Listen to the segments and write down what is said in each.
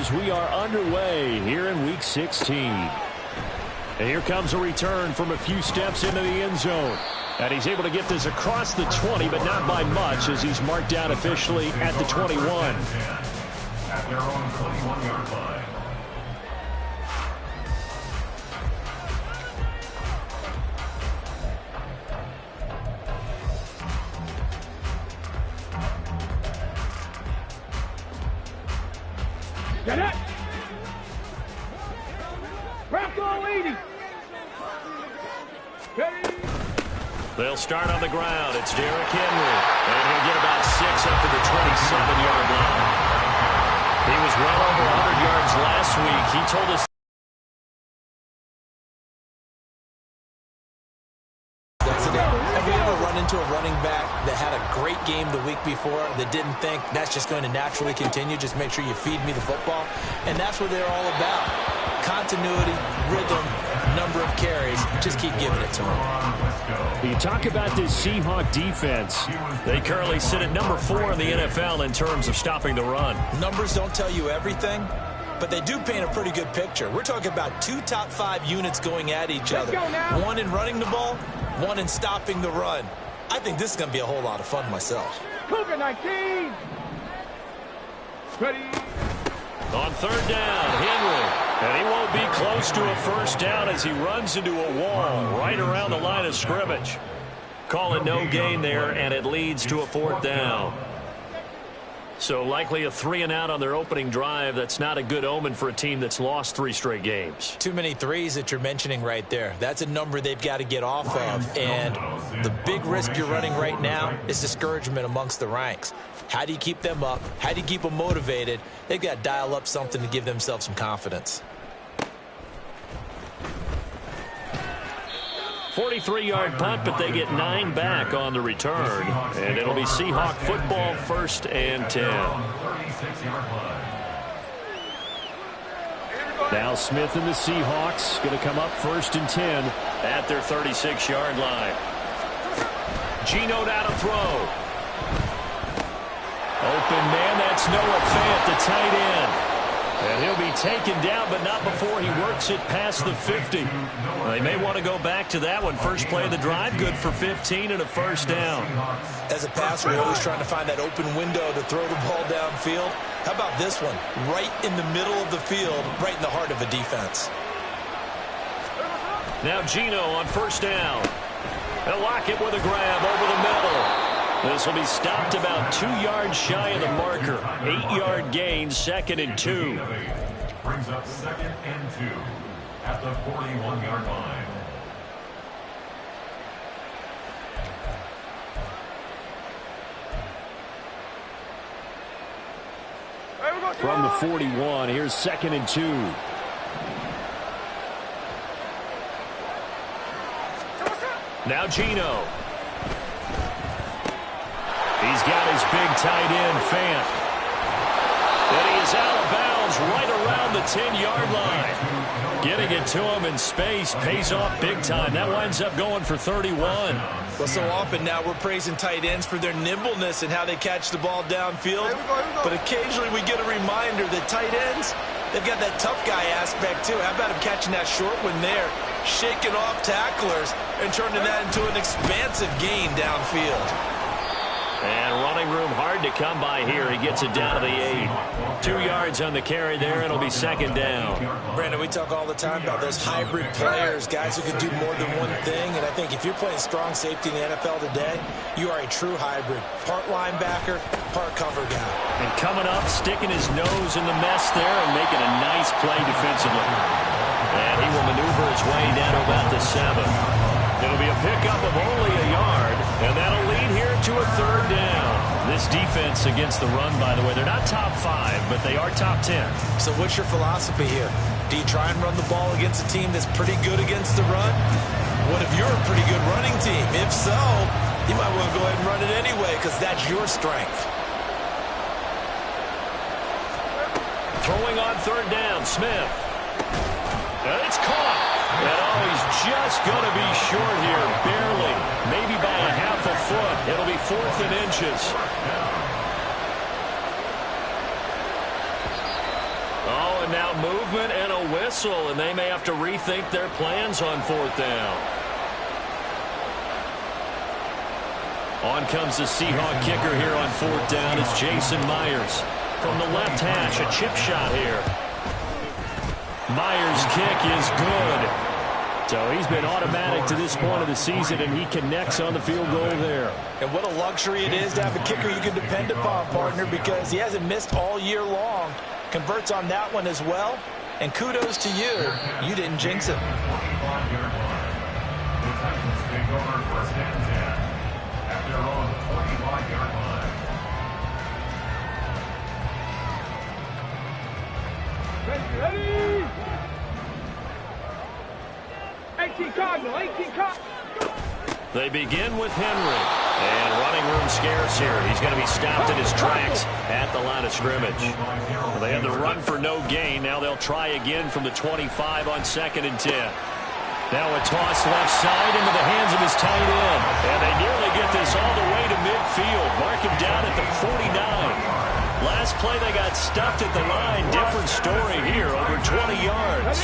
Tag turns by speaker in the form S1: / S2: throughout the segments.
S1: as we are underway here in Week 16. And here comes a return from a few steps into the end zone. And he's able to get this across the 20, but not by much, as he's marked down officially at the 21.
S2: At their own 21-yard line.
S3: Get it! Bronco 80! Ready!
S1: They'll start on the ground. It's Derrick Henry. And he'll get about 6 up to the 27-yard line. He was well over 100 yards last week. He told us
S4: have you ever run into a running back that had a great game the week before that didn't think that's just going to naturally continue? Just make sure you feed me the football. And that's what they're all about. Continuity, rhythm, number of carries. Just keep giving it to them.
S1: You talk about this Seahawk defense. They currently sit at number 4 in the NFL in terms of stopping the run.
S4: Numbers don't tell you everything, but they do paint a pretty good picture. We're talking about 2 top 5 units going at each other. One in running the ball, one in stopping the run. I think this is going to be a whole lot of fun myself.
S3: Cougar 19! Ready!
S1: On third down, Henry. And he won't be close to a first down as he runs into a wall right around the line of scrimmage. Call it no gain there, and it leads to a 4th down. So likely a 3-and-out on their opening drive. That's not a good omen for a team that's lost 3 straight games.
S4: Too many threes that you're mentioning right there. That's a number they've got to get off of. And the big risk you're running right now is discouragement amongst the ranks. How do you keep them up? How do you keep them motivated? They've got to dial up something to give themselves some confidence.
S1: 43-yard punt, but they get 9 back on the return. And it'll be Seahawk football, 1st and 10. Now Smith and the Seahawks going to come up 1st and 10 at their 36-yard line. Geno now to throw. Open man, that's Noah Fant, the tight end. And he'll be taken down, but not before he works it past the 50. Well, they may want to go back to that one. First play of the drive, good for 15 and a 1st down.
S4: As a passer, you're always trying to find that open window to throw the ball downfield. How about this one? Right in the middle of the field, right in the heart of a defense.
S1: Now Geno on 1st down. They'll lock it with a grab over the middle. This will be stopped about 2 yards shy of the marker. 8-yard gain, 2nd and 2.
S2: Brings up 2nd and 2 at the 41-yard line.
S1: From the 41, here's 2nd and 2. Now Geno. He's got his big tight end, Fant. And he is out of bounds right around the 10-yard line. Getting it to him in space pays off big time. That winds up going for 31.
S4: Well, so often now we're praising tight ends for their nimbleness and how they catch the ball downfield. But occasionally we get a reminder that tight ends, they've got that tough guy aspect too. How about him catching that short one there, shaking off tacklers, and turning that into an expansive gain downfield.
S1: And running room hard to come by here. He gets it down to the 8. 2 yards on the carry there. It'll be 2nd down.
S4: Brandon, we talk all the time about those hybrid players, guys who can do more than one thing. And I think if you're playing strong safety in the NFL today, you are a true hybrid. Part linebacker, part cover guy.
S1: And coming up, sticking his nose in the mess there and making a nice play defensively. And he will maneuver his way down to about the 7. It'll be a pickup of only a yard, and that'll lead here to a 3rd down. This defense against the run, by the way, they're not top 5, but they are top 10.
S4: So what's your philosophy here? Do you try and run the ball against a team that's pretty good against the run? What if you're a pretty good running team? If so, you might want to go ahead and run it anyway because that's your strength.
S1: Throwing on 3rd down, Smith. And it's caught. And he's just going to be short here, barely. Maybe by a half a foot. It'll be 4th and inches. now movement and a whistle, and they may have to rethink their plans on 4th down. On comes the Seahawk kicker here on 4th down. It's Jason Myers. From the left hash, a chip shot here. Myers' kick is good. So he's been automatic to this point of the season, and he connects on the field goal there.
S4: And what a luxury it is to have a kicker you can depend upon, partner, because he hasn't missed all year long. Converts on that one as well. And kudos to you. You didn't jinx him.
S2: The Titans take over 1st and 10 at their own 45-yard line.
S3: Ready? 18 Cardinal, 18 Cardinal.
S1: They begin with Henry. And running room scarce here. He's going to be stopped in his tracks at the line of scrimmage. Well, they had the run for no gain. Now they'll try again from the 25 on 2nd and 10. Now a toss left side into the hands of his tight end. And they nearly get this all the way to midfield. Mark him down at the 49. Last play they got stuffed at the line. Different story here, over 20 yards.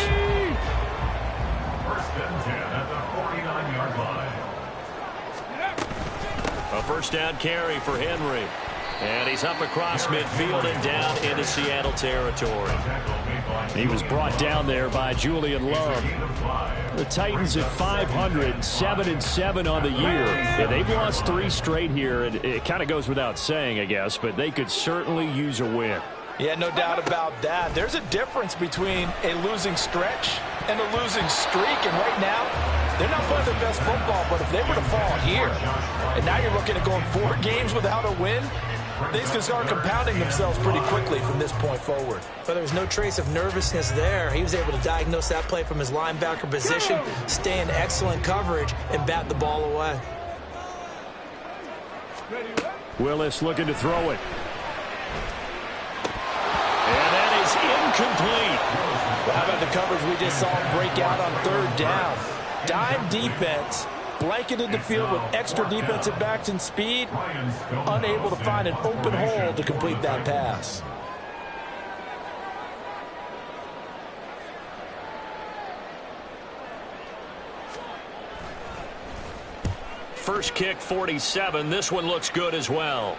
S2: 1st and 10 at the 49-yard line.
S1: A 1st down carry for Henry. And he's up across midfield and down into Seattle territory. He was brought down there by Julian Love. The Titans at 500, 7-7 on the year. Yeah, they've lost 3 straight here. It kind of goes without saying, I guess, but they could certainly use a win.
S4: Yeah, no doubt about that. There's a difference between a losing stretch and a losing streak. And right now, they're not playing their best football, but if they were to fall here, and now you're looking at going 4 games without a win, things can start compounding themselves pretty quickly from this point forward.
S5: But there was no trace of nervousness there. He was able to diagnose that play from his linebacker position, stay in excellent coverage, and bat the ball away.
S1: Willis looking to throw it. And that is incomplete.
S4: Well, how about the coverage we just saw him break out on 3rd down? Dime defense, blanketed the field with extra defensive backs and speed, unable to find an open hole to complete that pass.
S1: First kick, 47. This one looks good as well.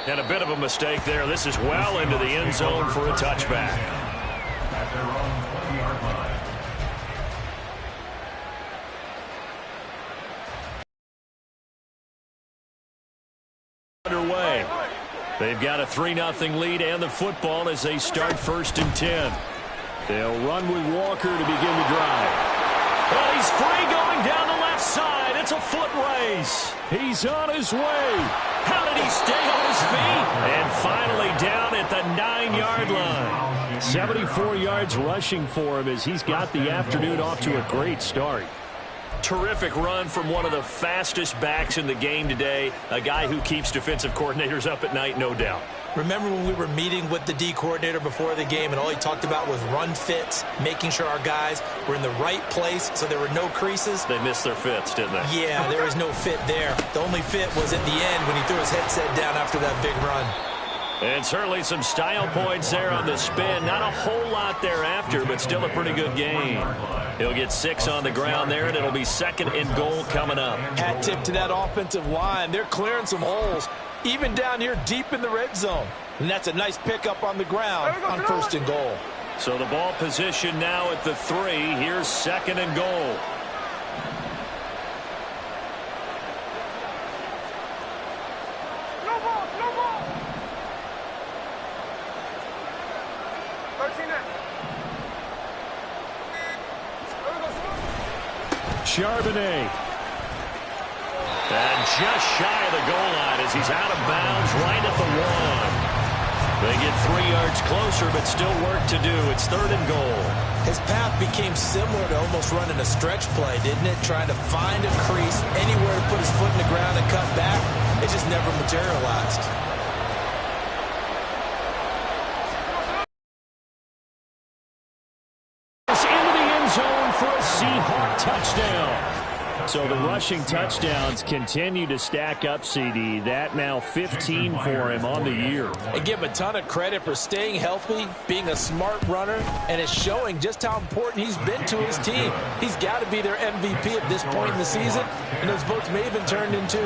S1: And a bit of a mistake there. This is well into the end zone for a touchback.
S2: At their own 20-yard line.
S1: Underway. They've got a 3-0 lead and the football as they start 1st and 10. They'll run with Walker to begin the drive. Well, he's free going down the left side. It's a foot race. He's on his way. How did he stay on his feet? And finally down at the 9-yard line. 74 yards rushing for him as he's got the afternoon off to a great start. Terrific run from one of the fastest backs in the game today. A guy who keeps defensive coordinators up at night, no doubt.
S5: Remember when we were meeting with the D coordinator before the game and all he talked about was run fits, making sure our guys were in the right place so there were no creases?
S1: They missed their fits, didn't they?
S5: Yeah, there was no fit there. The only fit was at the end when he threw his headset down after that big run.
S1: And certainly some style points there on the spin. Not a whole lot thereafter, but still a pretty good game. He'll get 6 on the ground there, and it'll be 2nd and goal coming up.
S4: Hat tip to that offensive line. They're clearing some holes, even down here deep in the red zone. And that's a nice pickup on the ground on 1st and goal.
S1: So the ball position now at the 3. Here's 2nd and goal. Charbonnet. And just shy of the goal line as he's out of bounds right at the 1. They get 3 yards closer, but still work to do. It's 3rd and goal.
S5: His path became similar to almost running a stretch play, didn't it? Trying to find a crease, anywhere to put his foot in the ground and cut back. It just never materialized.
S1: Into the end zone for a Seahawk touchdown. So the rushing touchdowns continue to stack up, CD. That now 15 for him on the year.
S5: And give him a ton of credit for staying healthy, being a smart runner, and it's showing just how important he's been to his team. He's got to be their MVP at this point in the season, and those votes may have been turned into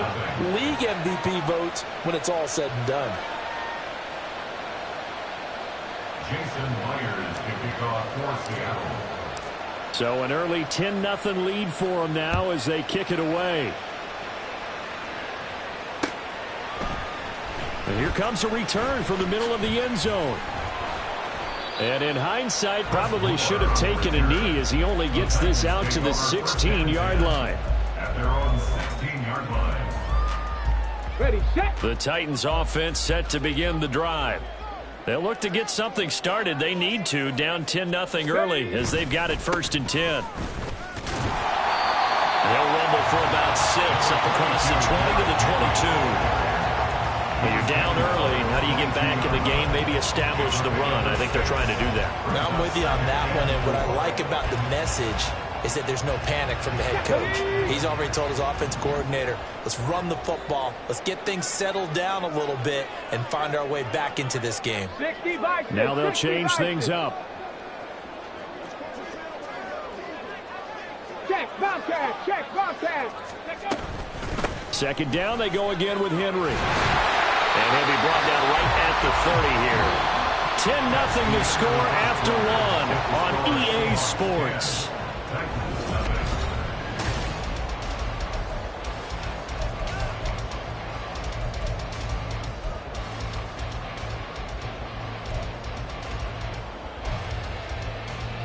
S5: league MVP votes when it's all said and done.
S2: Jason Myers to kick off for Seattle.
S1: So an early 10-0 lead for them now as they kick it away. And here comes a return from the middle of the end zone. And in hindsight, probably should have taken a knee as he only gets this out to the 16-yard line.
S2: At their own 16-yard line.
S3: Ready, set.
S1: The Titans offense set to begin the drive. They'll look to get something started. They need to, down 10-0 early as they've got it 1st and 10. They'll rumble for about 6 up across the 20 to the 22. When you're down early, how do you get back in the game? Maybe establish the run. I think they're trying to do that.
S5: Now I'm with you on that one, and what I like about the message is that there's no panic from the head coach. He's already told his offense coordinator, let's run the football, let's get things settled down a little bit and find our way back into this game.
S1: Now they'll change things up.
S3: Check, Bobcat, check, Bobcat.
S1: 2nd down, they go again with Henry. And he'll be brought down right at the 30 here. 10-0 to score after 1 on EA Sports.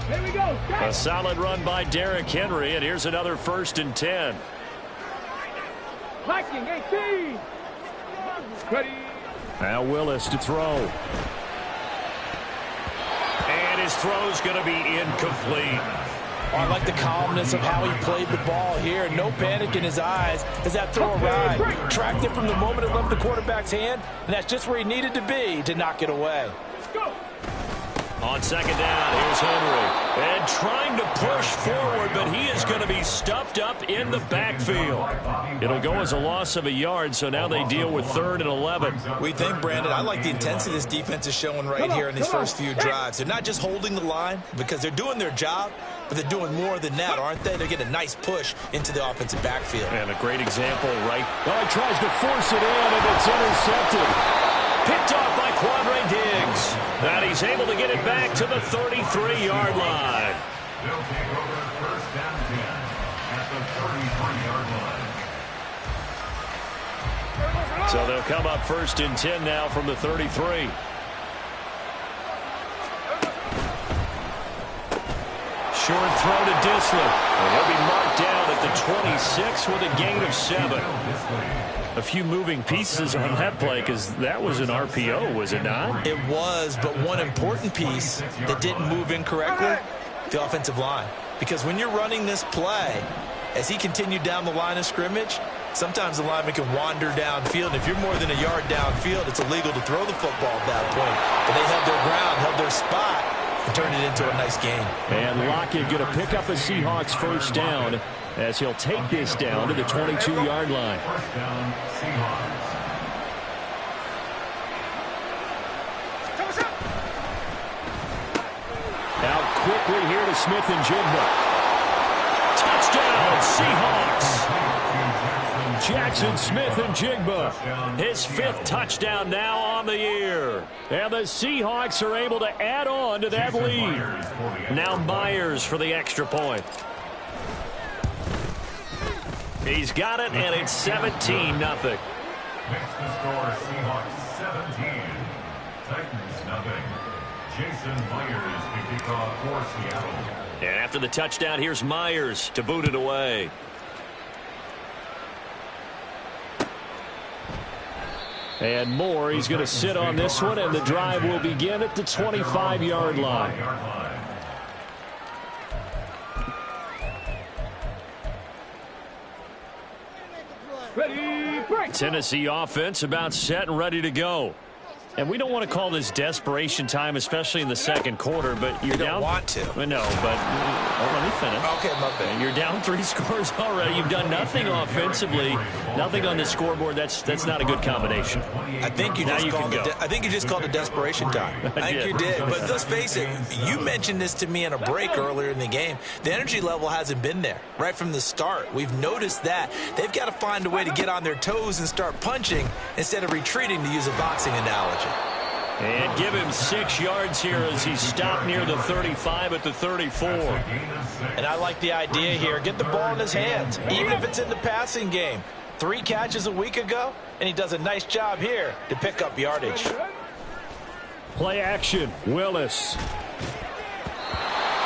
S3: Here we go.
S1: A solid run by Derrick Henry, and here's another 1st and 10.
S3: Viking 18. Ready.
S1: Now Willis to throw. And his throw's going to be incomplete.
S5: Oh, I like the calmness of how he played the ball here. No panic in his eyes as that throw arrived. Tracked it from the moment it left the quarterback's hand, and that's just where he needed to be to knock it away.
S3: Let's go.
S1: On 2nd down, here's Henry. And trying to push forward, but he is going to be stuffed up in the backfield. It'll go as a loss of a yard, so now they deal with 3rd and 11.
S5: We think, Brandon, I like the intensity this defense is showing right here in these first few drives. They're not just holding the line because they're doing their job, but they're doing more than that, aren't they? They're getting a nice push into the offensive backfield.
S1: And a great example, right? Oh, he tries to force it in, and it's intercepted. Picked off by Quandre Diggs. And he's able to get it back to the 33-yard line.
S2: They'll take over 1st and 10 at the 33-yard line.
S1: So they'll come up 1st and 10 now from the 33. Short throw to Esfl. And he'll be marked down at the 26 with a gain of 7. A few moving pieces on that play because that was an RPO, was it not?
S5: It was, but one important piece that didn't move incorrectly, the offensive line. Because when you're running this play, as he continued down the line of scrimmage, sometimes the lineman can wander downfield. And if you're more than a yard downfield, it's illegal to throw the football at that point. But they held their ground, held their spot, and turned it into a nice game.
S1: And Lockett going to pick up a Seahawks 1st down as he'll take this down to the 22-yard line.
S2: 1st down, Seahawks.
S1: Out quickly here to Smith and Jigba. Touchdown, Seahawks. Jackson Smith and Jigba. His 5th touchdown now on the year. And the Seahawks are able to add on to that lead. Now Myers for the extra point. He's got it, and it's 17-0.
S2: Next to score, Seahawks 17. Titans nothing. Jason Myers to kick off for Seattle.
S1: And after the touchdown, here's Myers to boot it away. And Moore, he's going to sit on this one, and the drive will begin at the 25-yard line.
S3: Ready, break.
S1: Tennessee offense about set and ready to go. And we don't want to call this desperation time, especially in the 2nd quarter, but you're down.
S5: Don't want to.
S1: I know, but Oh, let me finish.
S5: Okay, my bad.
S1: You're down 3 scores already. You've done nothing offensively, nothing on the scoreboard. That's not a good combination.
S5: I think you just called it desperation time. I think you did. But let's face it, you mentioned this to me in a break earlier in the game. The energy level hasn't been there right from the start. We've noticed that. They've got to find a way to get on their toes and start punching instead of retreating, to use a boxing analogy.
S1: And give him 6 yards here as he stopped near the 35 at the 34.
S5: And I like the idea here. Get the ball in his hands, even if it's in the passing game. 3 catches a week ago, and he does a nice job here to pick up yardage.
S1: Play action, Willis.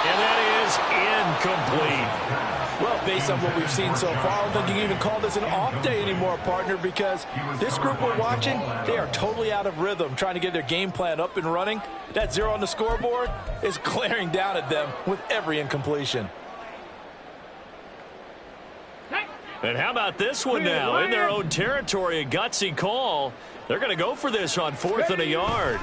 S1: And that is incomplete.
S5: Well, based on what we've seen so far, I don't think you can even call this an off day anymore, partner, because this group we're watching, they are totally out of rhythm, trying to get their game plan up and running. That 0 on the scoreboard is glaring down at them with every incompletion.
S1: And how about this one now? In their own territory, a gutsy call. They're going to go for this on 4th and a yard.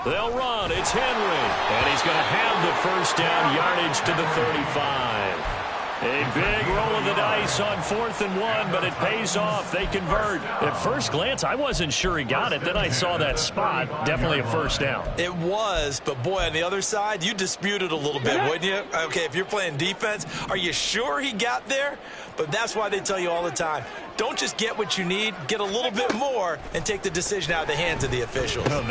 S1: They'll run. It's Henry. And he's going to have the first down, yardage to the 35. A big roll of the dice on 4th and 1, but it pays off. They convert. At first glance, I wasn't sure he got it. Then I saw that spot. Definitely a first down.
S5: It was, but boy, on the other side, you disputed a little bit, wouldn't you? Okay, if you're playing defense, are you sure he got there? But that's why they tell you all the time, don't just get what you need, get a little bit more and take the decision out of the hands of the officials.
S1: Oh,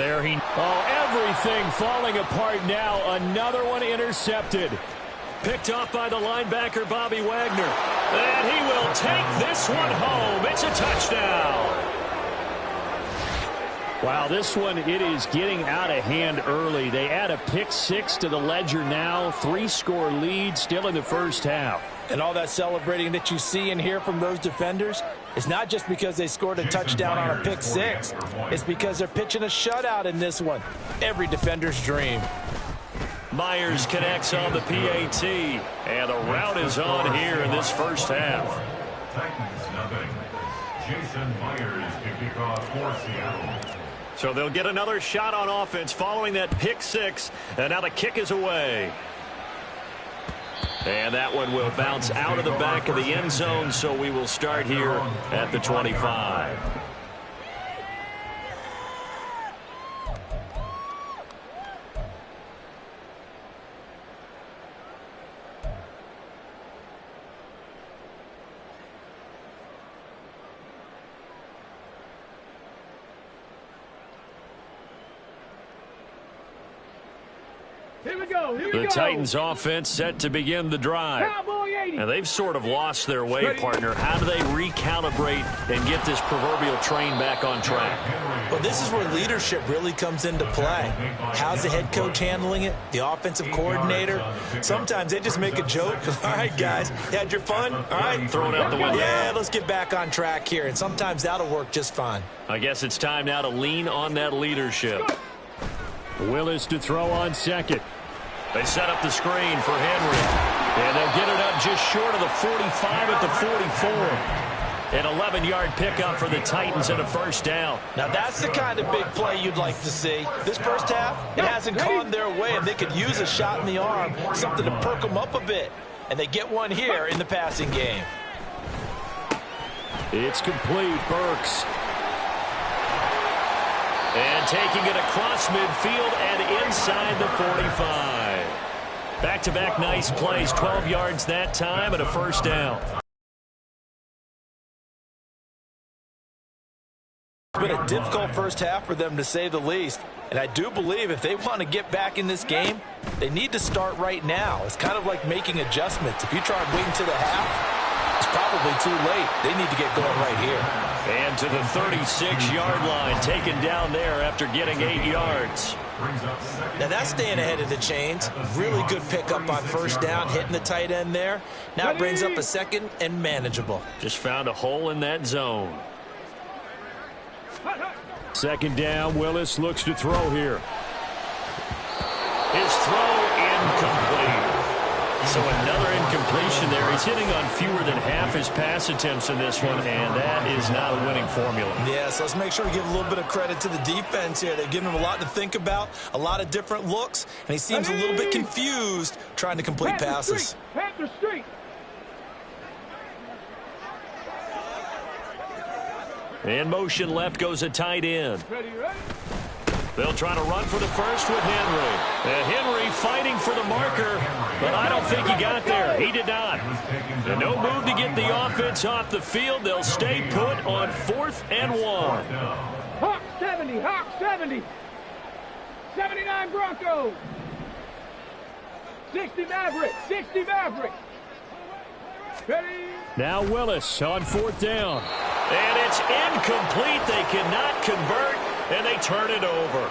S1: everything falling apart now. Another one intercepted. Picked off by the linebacker, Bobby Wagner. And he will take this one home. It's a touchdown. Wow, this one, it is getting out of hand early. They add a pick 6 to the ledger now. 3-score lead still in the first half.
S5: And all that celebrating that you see and hear from those defenders is not just because they scored a touchdown on a pick 6. It's because they're pitching a shutout in this one. Every defender's dream.
S1: Myers connects on the PAT, and the route is on here in this first half.
S2: Titans nothing. Jason Myers to kick off for Seattle.
S1: So they'll get another shot on offense following that pick 6, and now the kick is away. And that one will bounce out of the back of the end zone, so we will start here at the 25. The Titans offense set to begin the drive. And they've sort of lost their way, partner. How do they recalibrate and get this proverbial train back on track?
S5: Well, this is where leadership really comes into play. How's the head coach handling it? The offensive coordinator? Sometimes they just make a joke. All right, guys, you had your fun? All right,
S1: throw it out the window.
S5: Yeah, let's get back on track here. And sometimes that'll work just fine.
S1: I guess it's time now to lean on that leadership. Willis to throw on second. They set up the screen for Henry. And they'll get it up just short of the 45 at the 44. An 11-yard pickup for the Titans and a first down.
S5: Now that's the kind of big play you'd like to see. This first half, it hasn't gone their way, and they could use a shot in the arm, something to perk them up a bit. And they get one here in the passing game.
S1: It's complete. Burks. And taking it across midfield and inside the 45. Back-to-back nice plays, 12 yards that time and a first down.
S5: It's been a difficult first half for them, to say the least. And I do believe if they want to get back in this game, they need to start right now. It's kind of like making adjustments. If you try and wait until the half, it's probably too late. They need to get going right here.
S1: And to the 36-yard line, taken down there after getting 8 yards.
S5: Now that's staying ahead of the chains. Really good pickup on first down, hitting the tight end there. Now it brings up a second and manageable.
S1: Just found a hole in that zone. Second down, Willis looks to throw here. His throw incomplete. So another incompletion there. He's hitting on fewer than half his pass attempts in this one, and that is not a winning formula.
S5: Yeah, so let's make sure we give a little bit of credit to the defense here. They've given him a lot to think about, a lot of different looks, and he seems a little bit confused trying to complete passes.
S3: Panther Street.
S1: In motion left goes a tight end.
S3: Ready, ready?
S1: They'll try to run for the first with Henry. And Henry fighting for the marker, but I don't think he got there. He did not. And no move to get the offense off the field. They'll stay put on 4th and 1.
S3: Hawk 70, Hawk 70. 79 Broncos. 60 Mavericks, 60 Mavericks. Ready?
S1: Now Willis on 4th down. And it's incomplete. They cannot convert, and they turn it over.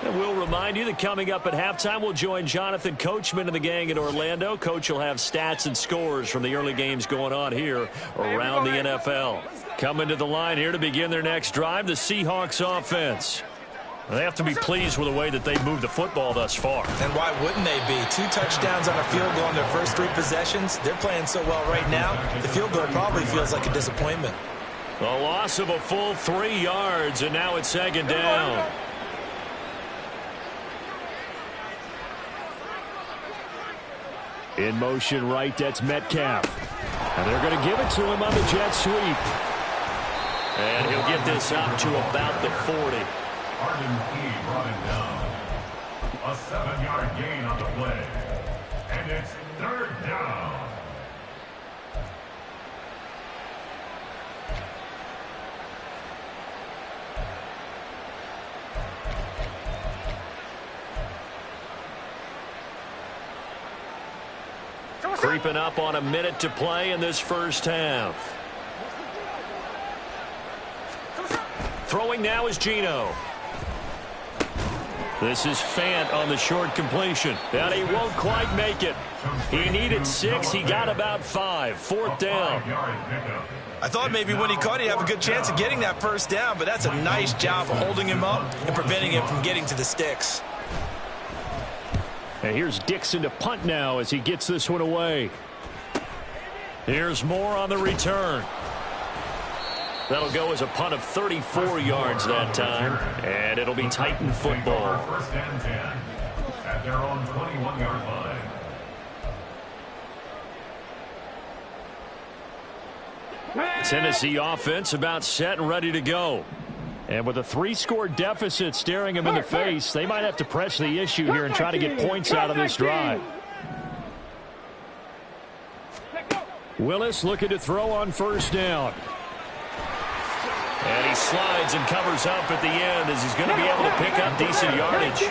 S1: And we'll remind you that coming up at halftime, we'll join Jonathan Coachman and the gang in Orlando. Coach will have stats and scores from the early games going on here around the NFL. Coming to the line here to begin their next drive, the Seahawks offense. They have to be pleased with the way that they've moved the football thus far.
S5: And why wouldn't they be? 2 touchdowns on a field goal in their first 3 possessions. They're playing so well right now, the field goal probably feels like a disappointment.
S1: A loss of a full 3 yards, and now it's 2nd down. In motion right, that's Metcalf. And they're going to give it to him on the jet sweep. And he'll get this up to about the 40.
S2: Arden Key brought him down. A 7-yard gain on the play. And it's 3rd down.
S1: Creeping up on a minute to play in this first half. Throwing now is Geno. This is Fant on the short completion. And he won't quite make it. He needed 6. He got about 5. 4th down.
S5: I thought maybe when he caught it, he'd have a good chance of getting that first down, but that's a nice job of holding him up and preventing him from getting to the sticks.
S1: And here's Dixon to punt now as he gets this one away. Here's Moore on the return. That'll go as a punt of 34 yards that time, and it'll be Titan football.
S2: 1st and 10 at their own 21-yard line.
S1: Tennessee offense about set and ready to go. And with a 3-score deficit staring them in the face, they might have to press the issue here and try to get points out of this drive. Willis looking to throw on 1st down. And he slides and covers up at the end as he's going to be able to pick up decent yardage.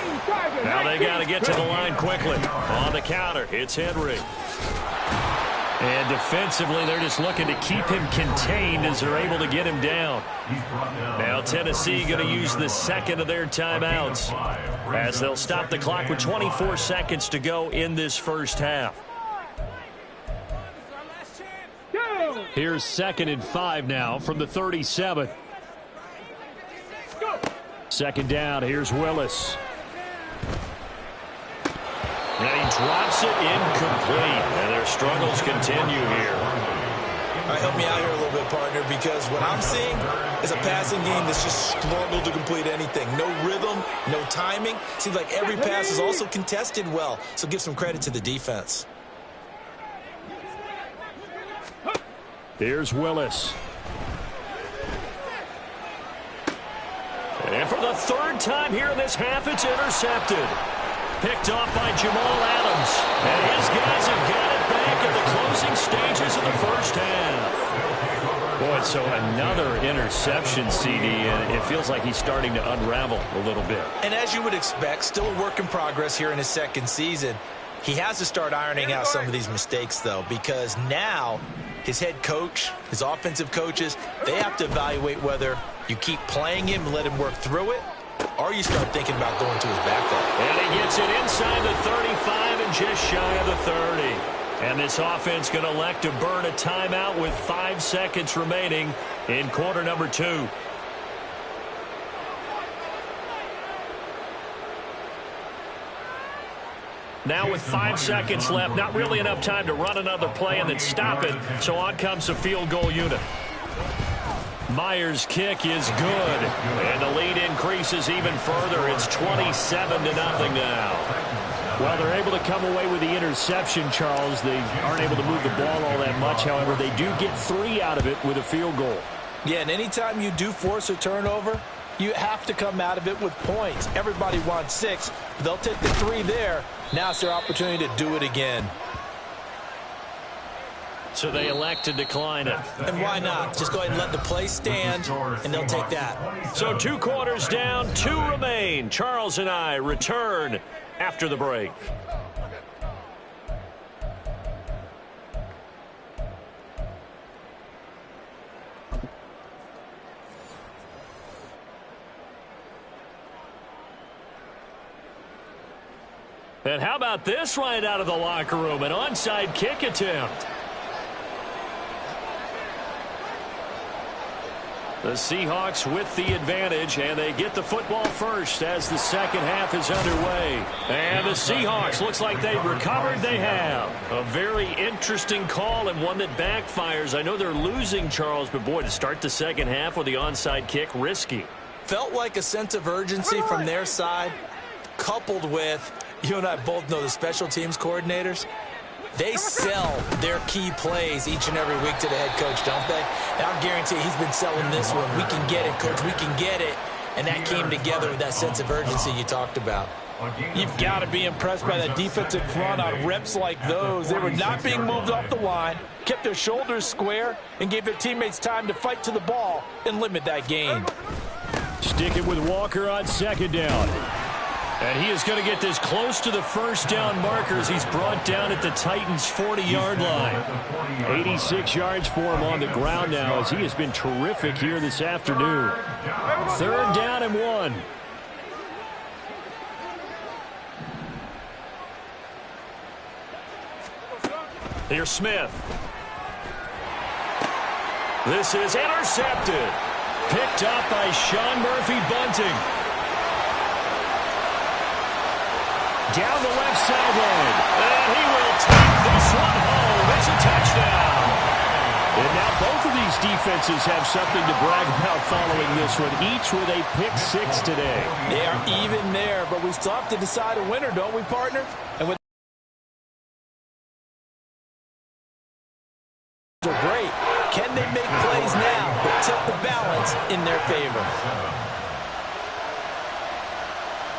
S1: Now they got to get to the line quickly. On the counter, it's Henry. And defensively, they're just looking to keep him contained as they're able to get him down. Now Tennessee going to use the 2nd of their timeouts as they'll stop the clock with 24 seconds to go in this first half. Here's 2nd and 5 now from the 37. 2nd down, here's Willis. And he drops it incomplete. And their struggles continue here.
S5: All right, help me out here a little bit, partner, because what I'm seeing is a passing game that's just struggled to complete anything. No rhythm, no timing. Seems like every pass is also contested well, so give some credit to the defense.
S1: Here's Willis. And for the 3rd time here in this half, it's intercepted. Picked off by Jamal Adams. And his guys have got it back in the closing stages of the first half. Boy, so another interception, CD, and it feels like he's starting to unravel a little bit.
S5: And as you would expect, still a work in progress here in his 2nd season. He has to start ironing out some of these mistakes, though, because now his head coach, his offensive coaches, they have to evaluate whether you keep playing him and let him work through it, or you start thinking about going to his backup.
S1: And he gets it inside the 35 and just shy of the 30. And this offense going to elect to burn a timeout with 5 seconds remaining in quarter number 2. Now with 5 seconds left, not really enough time to run another play and then stop it, so on comes the field goal unit. Myers' kick is good, and the lead increases even further. It's 27-0 now.
S6: Well, they're able to come away with the interception, Charles. They aren't able to move the ball all that much. However, they do get 3 out of it with a field goal.
S5: Yeah, and anytime you do force a turnover, you have to come out of it with points. Everybody wants 6. They'll take the 3 there. Now it's their opportunity to do it again.
S1: So they elect to decline it.
S5: And why not? Just go ahead and let the play stand, and they'll take that.
S1: So 2 quarters down, 2 remain. Charles and I return after the break. And how about this right out of the locker room? An onside kick attempt. The Seahawks with the advantage, and they get the football first as the second half is underway. And the Seahawks, looks like they've recovered. They have. A very interesting call and one that backfires. I know they're losing, Charles, but boy, to start the second half with the onside kick, risky.
S5: Felt like a sense of urgency from their side, coupled with, you and I both know the special teams coordinators. They sell their key plays each and every week to the head coach, don't they? And I'll guarantee he's been selling this one. We can get it, coach. We can get it. And that came together with that sense of urgency you talked about. You've got to be impressed by that defensive front on reps like those. They were not being moved off the line, kept their shoulders square, and gave their teammates time to fight to the ball and limit that gain.
S6: Stick it with Walker on second down.
S1: And he is going to get this close to the first down markers. He's brought down at the Titans' 40-yard line.
S6: 86 yards for him on the ground now as he has been terrific here this afternoon. Third down and 1.
S1: Here's Smith. This is intercepted. Picked up by Sean Murphy-Bunting.
S6: Down the left sideline.
S1: And he will take this one home. It's a touchdown.
S6: And now both of these defenses have something to brag about following this one, each with a pick 6 today.
S5: They are even there, but we still have to decide a winner, don't we, partner? And with are great. Can they make plays now that tilt the balance in their favor?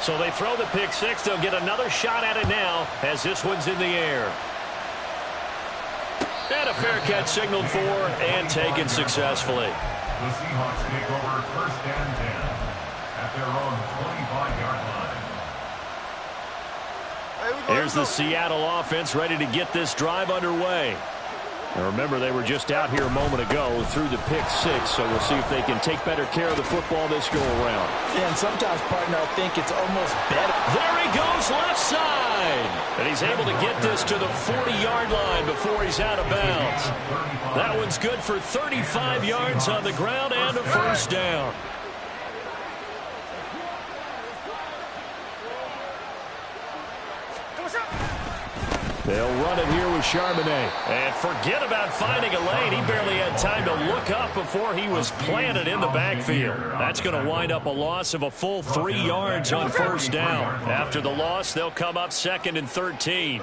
S1: So they throw the pick 6. They'll get another shot at it now as this one's in the air. And a fair catch signaled for and taken successfully.
S2: The Seahawks take over first and 10 at their own 25-yard line.
S1: Here's the Seattle offense ready to get this drive underway.
S6: Now remember, they were just out here a moment ago through the pick 6, so we'll see if they can take better care of the football this go-around.
S5: Yeah, and sometimes, partner, I think it's almost better.
S1: There he goes, left side. And he's able to get this to the 40-yard line before he's out of bounds. That one's good for 35 yards on the ground and a first down.
S6: They'll run it here with Charbonnet.
S1: And forget about finding a lane. He barely had time to look up before he was planted in the backfield. That's going to wind up a loss of a full 3 yards on first down. After the loss, they'll come up 2nd and 13.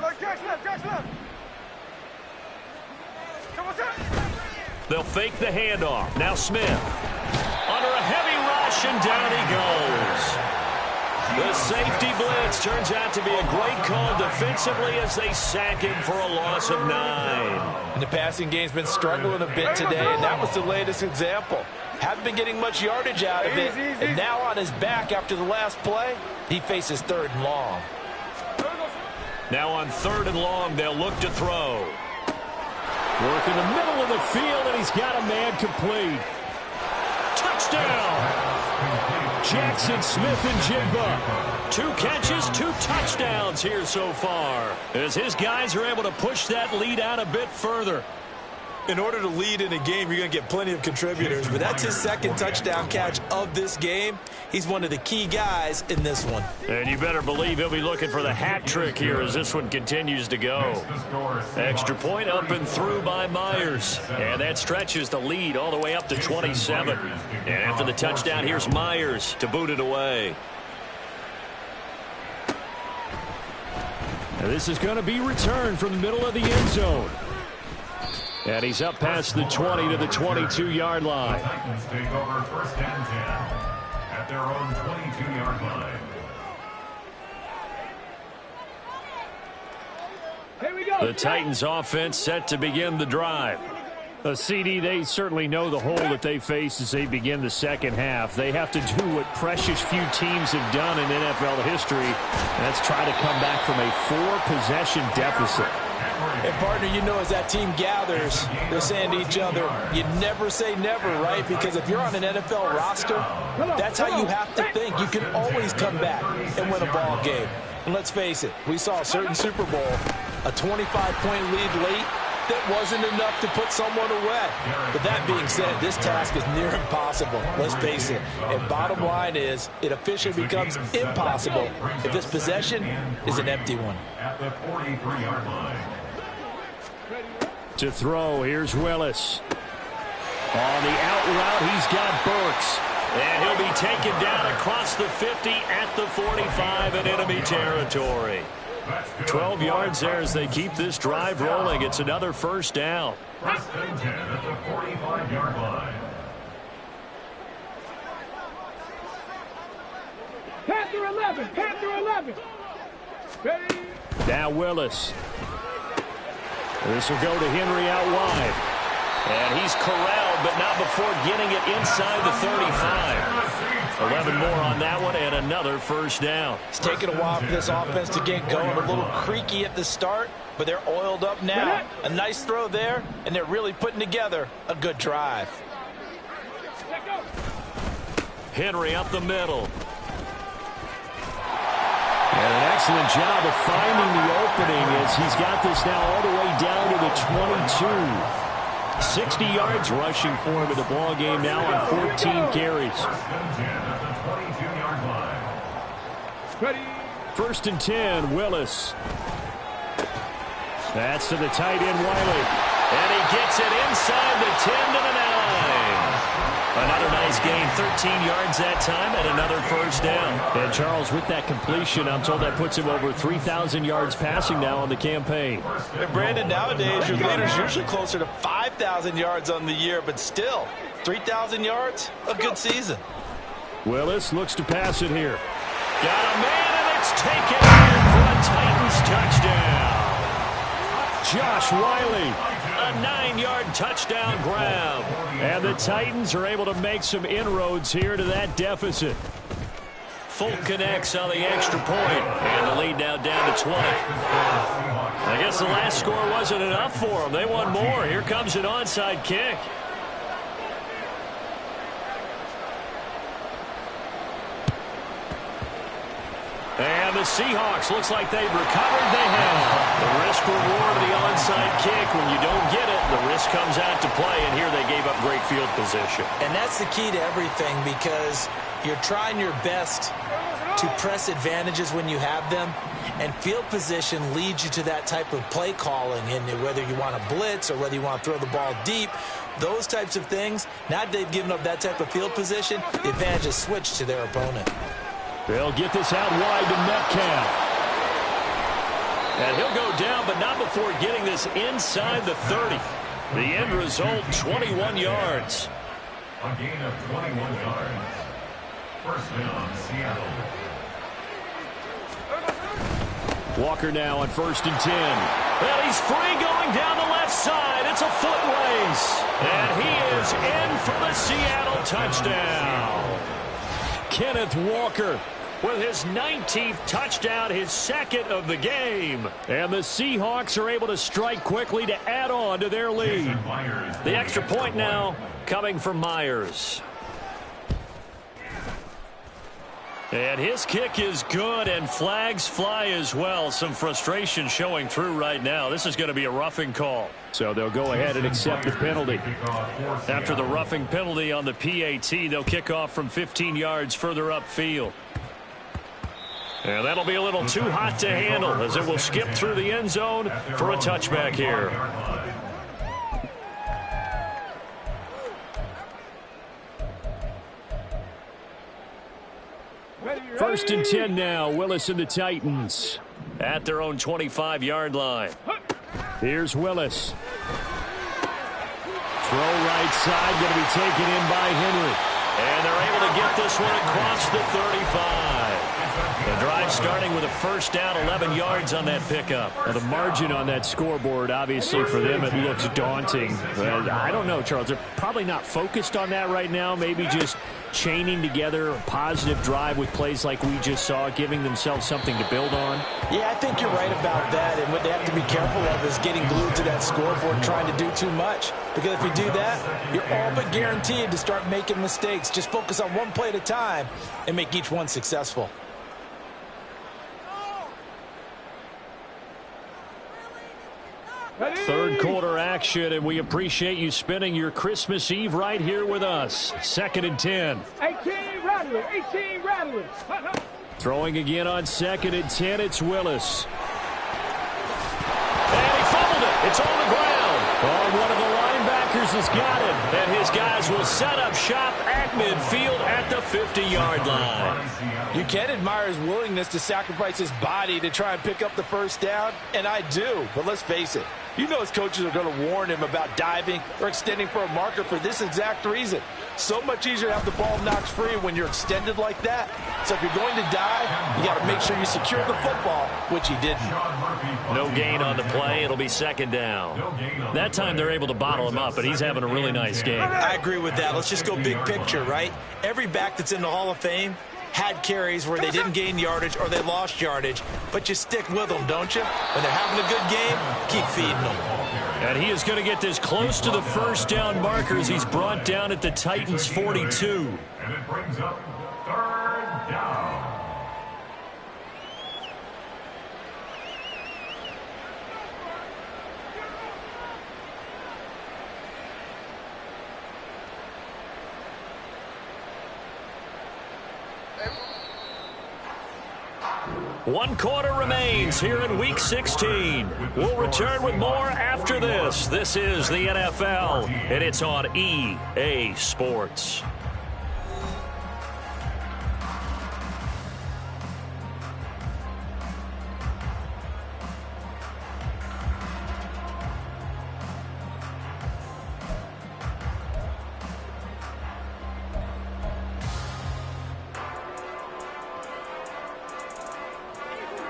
S1: They'll fake the handoff. Now Smith. Under a heavy rush, and down he goes. The safety blitz turns out to be a great call defensively as they sack him for a loss of 9.
S5: And the passing game's been struggling a bit today, and that was the latest example. Haven't been getting much yardage out of it, and now on his back after the last play, he faces 3rd and long.
S1: Now on 3rd and long, they'll look to throw.
S6: Work in the middle of the field, and he's got a man complete.
S1: Touchdown!
S6: Jackson Smith-Njigba.
S1: 2 catches, 2 touchdowns here so far, as his guys are able to push that lead out a bit further.
S5: In order to lead in a game, you're going to get plenty of contributors, but that's his second touchdown catch of this game. He's one of the key guys in this one.
S1: And you better believe he'll be looking for the hat trick here as this one continues to go. Extra point up and through by Myers. And that stretches the lead all the way up to 27. And after the touchdown, here's Myers to boot it away.
S6: And this is going to be returned from the middle of the end zone. And he's up past the 20 to the 22-yard line.
S2: The Titans take over first and 10 at their own 22-yard line.
S3: Here we go.
S1: The Titans offense set to begin the drive.
S6: CD, they certainly know the hole that they face as they begin the second half. They have to do what precious few teams have done in NFL history, and that's try to come back from a 4-possession deficit.
S5: And, partner, you know, as that team gathers, they're saying to each other, you never say never, right? Because if you're on an NFL roster, that's how you have to think. You can always come back and win a ball game. And let's face it, we saw a certain Super Bowl, a 25-point lead late, that wasn't enough to put someone away. But that being said, this task is near impossible. Let's face it. And bottom line is, it officially becomes impossible if this possession is an empty one.
S2: At the 43-yard line.
S6: To throw, here's Willis. On the out route, he's got Burks.
S1: And he'll be taken down across the 50 at the 45 in enemy territory. 12 yards there as they keep this drive rolling. It's another first down.
S2: First and 10 at the 45-yard line.
S3: Panther 11. Panther 11. Ready.
S6: Now Willis. This will go to Henry out wide.
S1: And he's corralled, but not before getting it inside the 35. 11 more on that one, and another first down.
S5: It's taken a while for this offense to get going. A little creaky at the start, but they're oiled up now. A nice throw there, and they're really putting together a good drive.
S1: Henry up the middle.
S6: And an excellent job of finding the opening as he's got this now all the way down to the 22. 60 yards rushing for him in the ball game now on 14 carries. First and 10, Willis. That's to the tight end, Wiley.
S1: And he gets it inside the 10 to the 9. Another nice gain, 13 yards that time, and another first down.
S6: And Charles, with that completion, I'm told that puts him over 3,000 yards passing now on the campaign.
S5: And Brandon, nowadays your leader's usually closer to 5,000 yards on the year, but still, 3,000 yards, a good season.
S6: Willis looks to pass it here.
S1: Got a man, and it's taken in for a Titans touchdown.
S6: Josh Wiley.
S1: A 9-yard touchdown grab.
S6: And the Titans are able to make some inroads here to that deficit.
S1: Full connects on the extra point, and the lead now down to 20. I guess the last score wasn't enough for them. They want more. Here comes an onside kick. And the Seahawks, looks like they've recovered. They have. The risk reward of the onside kick. When you don't get it, the risk comes out to play, and here they gave up great field position.
S5: And that's the key to everything, because you're trying your best to press advantages when you have them, and field position leads you to that type of play calling, and whether you want to blitz or whether you want to throw the ball deep, those types of things. Now that they've given up that type of field position, the advantage is switched to their opponent.
S6: They'll get this out wide to Metcalf.
S1: And he'll go down, but not before getting this inside the 30. The end result, 21 yards.
S2: A gain of 21 yards. First down, Seattle.
S6: Walker now on first and 10.
S1: And he's free going down the left side. It's a foot race. And he is in for the Seattle touchdown.
S6: Kenneth Walker
S1: with his 19th touchdown, his second of the game.
S6: And the Seahawks are able to strike quickly to add on to their lead.
S1: The extra point now coming from Myers. And his kick is good, and flags fly as well. Some frustration showing through right now. This is going to be a roughing call.
S6: So they'll go ahead and accept the penalty.
S1: After the roughing penalty on the PAT, they'll kick off from 15 yards further upfield. And that'll be a little too hot to handle as it will skip through the end zone for a touchback here.
S6: First and 10 now. Willis and the Titans
S1: at their own 25-yard line.
S6: Here's Willis. Throw right side, going to be taken in by Henry.
S1: And they're able to get this one across the 35. The drive starting with a first down, 11 yards on that pickup.
S6: Now the margin on that scoreboard, obviously for them, it looks daunting. But I don't know, Charles. They're probably not focused on that right now. Maybe just chaining together a positive drive with plays like we just saw, giving themselves something to build on.
S5: Yeah, I think you're right about that. And what they have to be careful of is getting glued to that scoreboard, trying to do too much. Because if you do that, you're all but guaranteed to start making mistakes. Just focus on one play at a time and make each one successful.
S6: Third quarter action, and we appreciate you spending your Christmas Eve right here with us. Second and 10.
S3: 18 Rattler, 18 Rattler.
S6: Throwing again on second and 10, it's Willis.
S1: And he fumbled it. It's on the ground.
S6: Oh, one of the linebackers has got it.
S1: And his guys will set up shop at midfield at the 50-yard line.
S5: You can admire his willingness to sacrifice his body to try and pick up the first down, and I do. But let's face it, you know his coaches are going to warn him about diving or extending for a marker for this exact reason. So much easier to have the ball knocked free when you're extended like that. So if you're going to dive, you got to make sure you secure the football, which he didn't.
S1: No gain on the play. It'll be second down. That time they're able to bottle him up, but he's having a really nice game.
S5: I agree with that. Let's just go big picture, right? Every back that's in the Hall of Fame had carries where they didn't gain yardage or they lost yardage, but you stick with them, don't you? When they're having a good game, keep feeding them.
S1: And he is going to get this close to the first down markers. He's brought down at the Titans' 42.
S2: And it brings up third down.
S1: One quarter remains here in Week 16. We'll return with more after this. This is the NFL, and it's on EA Sports.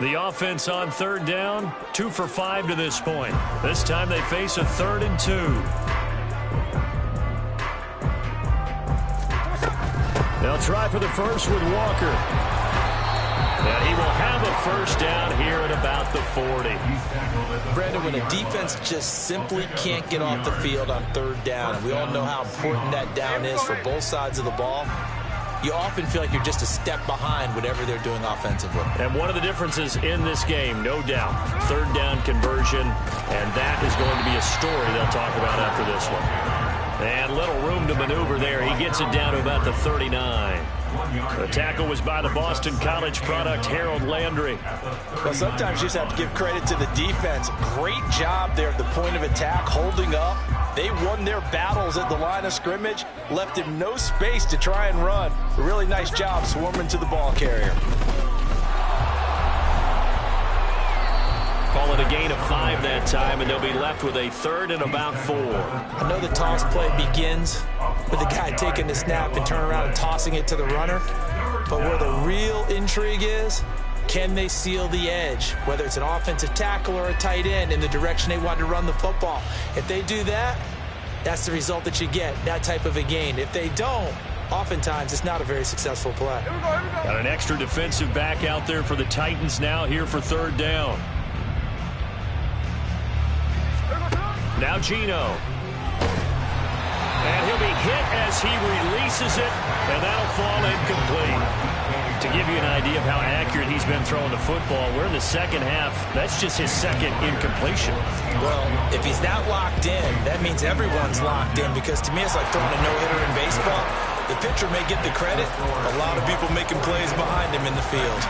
S1: The offense on third down, 2 for 5 to this point. This time they face a 3rd and 2.
S6: They'll try for the first with Walker.
S1: And he will have a first down here at about the 40.
S5: Brandon, when a defense just simply can't get off the field on third down, and we all know how important that down is for both sides of the ball, you often feel like you're just a step behind whatever they're doing offensively.
S1: And one of the differences in this game, no doubt, third down conversion, and that is going to be a story they'll talk about after this one. And little room to maneuver there. He gets it down to about the 39. The tackle was by the Boston College product, Harold Landry.
S5: Well, sometimes you just have to give credit to the defense. Great job there at the point of attack, holding up. They won their battles at the line of scrimmage, left him no space to try and run. A really nice job swarming to the ball carrier.
S1: Call it a gain of 5 that time, and they'll be left with a 3rd and about 4.
S5: I know the toss play begins with the guy taking the snap and turning around and tossing it to the runner. But where the real intrigue is, can they seal the edge, whether it's an offensive tackle or a tight end, in the direction they want to run the football? If they do that, that's the result that you get, that type of a gain. If they don't, oftentimes it's not a very successful play.
S1: Got an extra defensive back out there for the Titans now here for third down. Now Gino. And he'll be hit as he releases it, and that'll fall incomplete. To give you an idea of how accurate he's been throwing the football, we're in the second half. That's just his second incompletion.
S5: Well, if he's not locked in, that means everyone's locked in, because to me it's like throwing a no-hitter in baseball. The pitcher may get the credit. A lot of people making plays behind him in the field.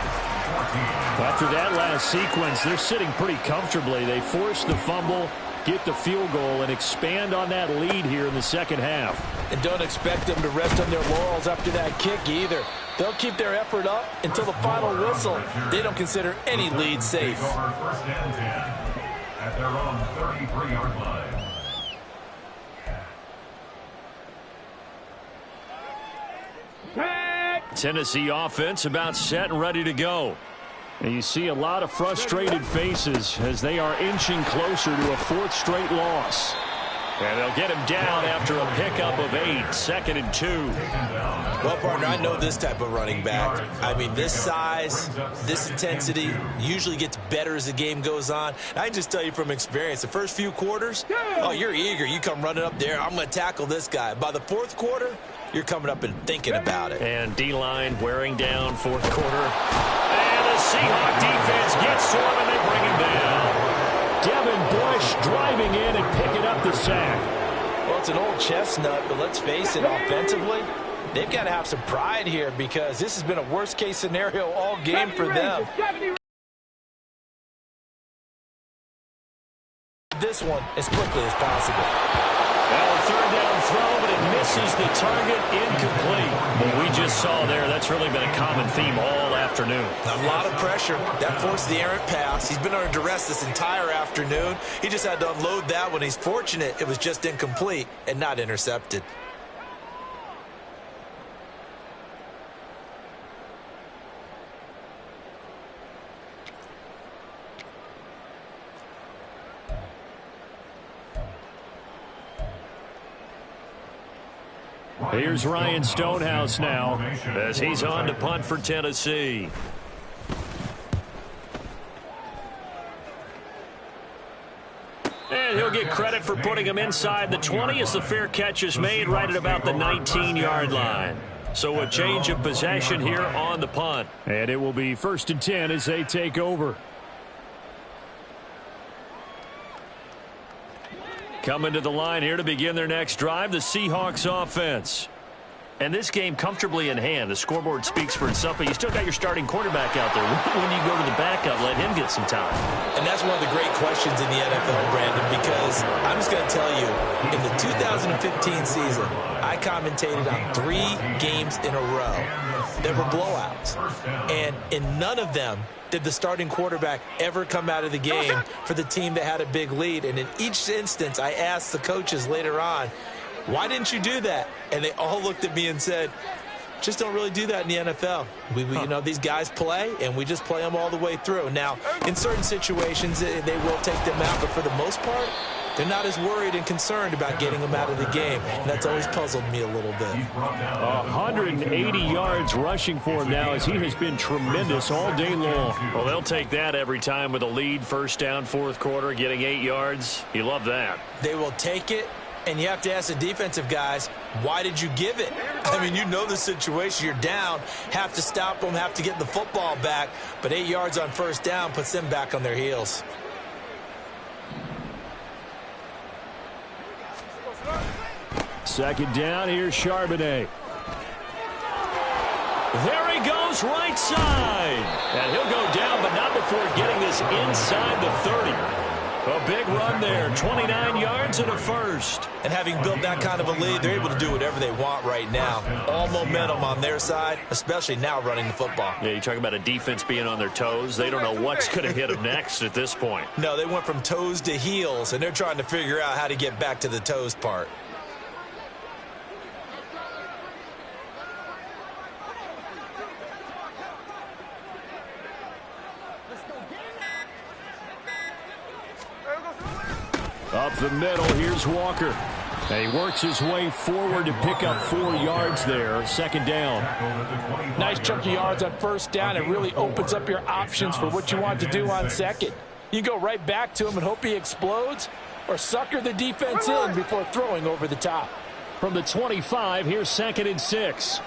S6: After that last sequence, they're sitting pretty comfortably. They force the fumble, get the field goal, and expand on that lead here in the second half.
S4: And don't expect them to rest on their laurels after that kick either. They'll keep their effort up until the final whistle. They don't consider any lead safe.
S2: First and 10 at their own 33-yard line.
S1: Tennessee offense about set and ready to go.
S6: And you see a lot of frustrated faces as they are inching closer to a fourth straight loss.
S1: And they'll get him down after a pickup of 8, 2nd and 2.
S5: Well, partner, I know this type of running back. I mean, this size, this intensity usually gets better as the game goes on. And I can just tell you from experience, the first few quarters, oh, you're eager. You come running up there, I'm going to tackle this guy. By the fourth quarter, you're coming up and thinking about it.
S1: And D-line wearing down fourth quarter. And the Seahawk defense gets to him, and they bring him down.
S6: Devin Bush driving in and picking up the sack.
S4: Well, it's an old chestnut, but let's face it, offensively, they've got to have some pride here, because this has been a worst-case scenario all game for them. This one as quickly as possible.
S1: Well, third down throw, but it misses the target, incomplete. What we just saw there, that's really been a common theme all afternoon.
S5: A lot of pressure. That forced the errant pass. He's been under duress this entire afternoon. He just had to unload that one. He's fortunate it was just incomplete and not intercepted.
S1: Here's Ryan Stonehouse now as he's on to punt for Tennessee. And he'll get credit for putting him inside the 20 as the fair catch is made right at about the 19-yard line. So a change of possession here on the punt.
S6: And it will be 1st and 10 as they take over.
S1: Coming to the line here to begin their next drive, the Seahawks offense. And this game comfortably in hand. The scoreboard speaks for itself, but you still got your starting quarterback out there. When you go to the backup, let him get some time.
S5: And that's one of the great questions in the NFL, Brandon, because I'm just going to tell you, in the 2015 season, I commentated on 3 games in a row. There were blowouts. And in none of them did the starting quarterback ever come out of the game for the team that had a big lead. And in each instance, I asked the coaches later on, why didn't you do that? And they all looked at me and said, just don't really do that in the NFL. You know, these guys play, and we just play them all the way through. Now, in certain situations, they will take them out, but for the most part, they're not as worried and concerned about getting them out of the game. And that's always puzzled me a little bit.
S6: 180 yards rushing for him now as he has been tremendous all day long.
S1: Well, they'll take that every time with a lead, 1st down, 4th quarter, getting 8 yards. You love that.
S5: They will take it. And you have to ask the defensive guys, why did you give it? I mean, you know the situation. You're down, have to stop them, have to get the football back. But 8 yards on 1st down puts them back on their heels.
S6: Second down, here's Charbonnet.
S1: There he goes, right side. And he'll go down, but not before getting this inside the 30. A big run there, 29 yards and a 1st.
S5: And having built that kind of a lead, they're able to do whatever they want right now. All momentum on their side, especially now running the football.
S1: Yeah, you talk about a defense being on their toes. They don't know what's going to hit them next at this point.
S5: No, they went from toes to heels, and they're trying to figure out how to get back to the toes part.
S6: Up the middle, here's Walker. And he works his way forward to pick up 4 yards there. 2nd down.
S4: Nice chunk of yards on 1st down. It really opens up your options for what you want to do on 2nd. You go right back to him and hope he explodes, or sucker the defense in before throwing over the top.
S6: From the 25, here's 2nd and 6.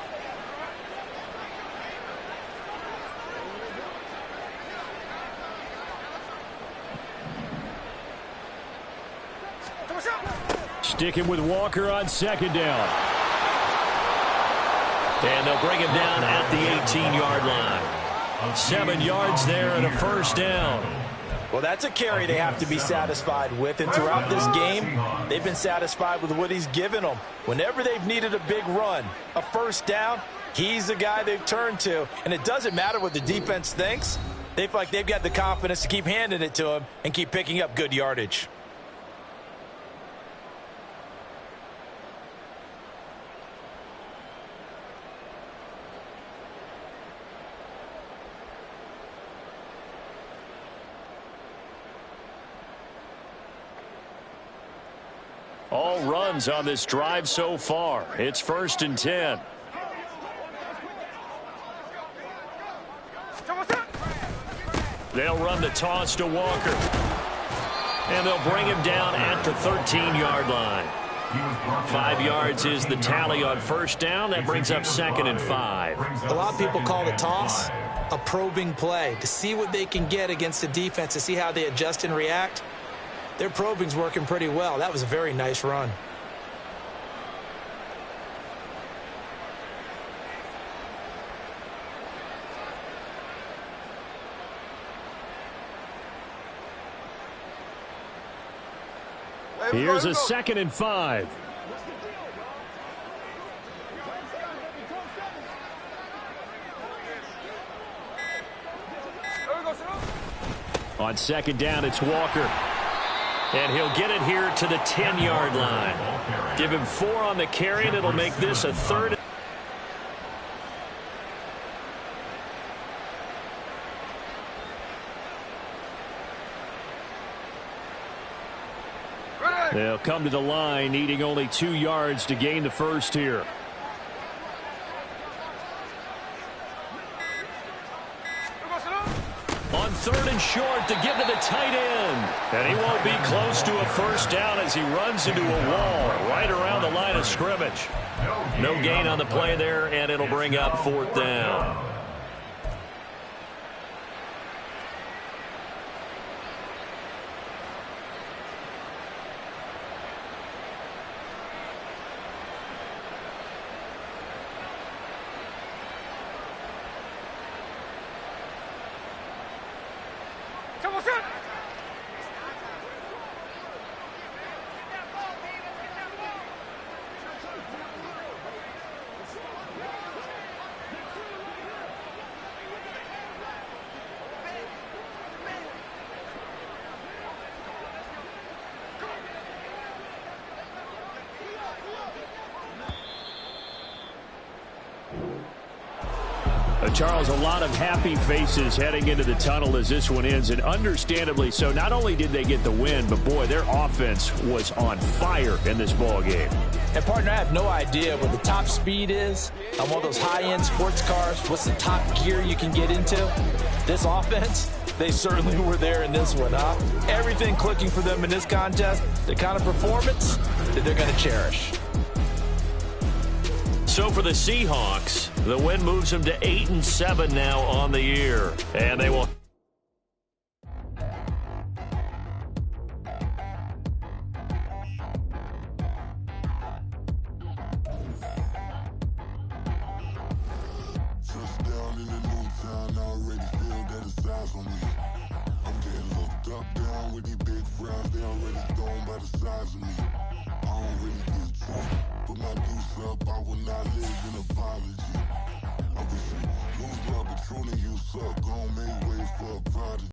S6: Sticking with Walker on 2nd down.
S1: And they'll bring him down at the 18-yard line. 7 yards there and a 1st down.
S5: Well, that's a carry they have to be satisfied with. And throughout this game, they've been satisfied with what he's given them. Whenever they've needed a big run, a 1st down, he's the guy they've turned to. And it doesn't matter what the defense thinks. They feel like they've got the confidence to keep handing it to him and keep picking up good yardage.
S6: All runs on this drive so far. It's 1st and 10. They'll run the toss to Walker. And they'll bring him down at the 13-yard line. 5 yards is the tally on 1st down. That brings up 2nd and 5.
S5: A lot of people call the toss a probing play to see what they can get against the defense, to see how they adjust and react. Their probing's working pretty well. That was a very nice run.
S6: Here's a 2nd and 5. On 2nd down, it's Walker. And he'll get it here to the 10-yard line. Give him 4 on the carry, and it'll make this a 3rd. They'll come to the line, needing only 2 yards to gain the 1st here. On 3rd and short to give to the tight end. And he won't be close to a 1st down as he runs into a wall right around the line of scrimmage. No gain on the play there, and it'll bring up 4th down. Charles, a lot of happy faces heading into the tunnel as this one ends, and understandably so. Not only did they get the win, but boy, their offense was on fire in this ball game.
S5: And partner, I have no idea what the top speed is on one of those high-end sports cars. What's the top gear you can get into? This offense, they certainly were there in this one, huh? Everything clicking for them in this contest, the kind of performance that they're going to cherish.
S1: So for the Seahawks, the win moves them to 8-7 now on the year. And they will...
S7: Touchdown in the new town, I already feel that it's eyes on me. I'm getting looked up, down with these big frowns, they already gone by the size of me. I don't really get drunk, put my deuce up, I will not live in apology. I wish you lose love, but truly you suck, gon' make way for a prodigy.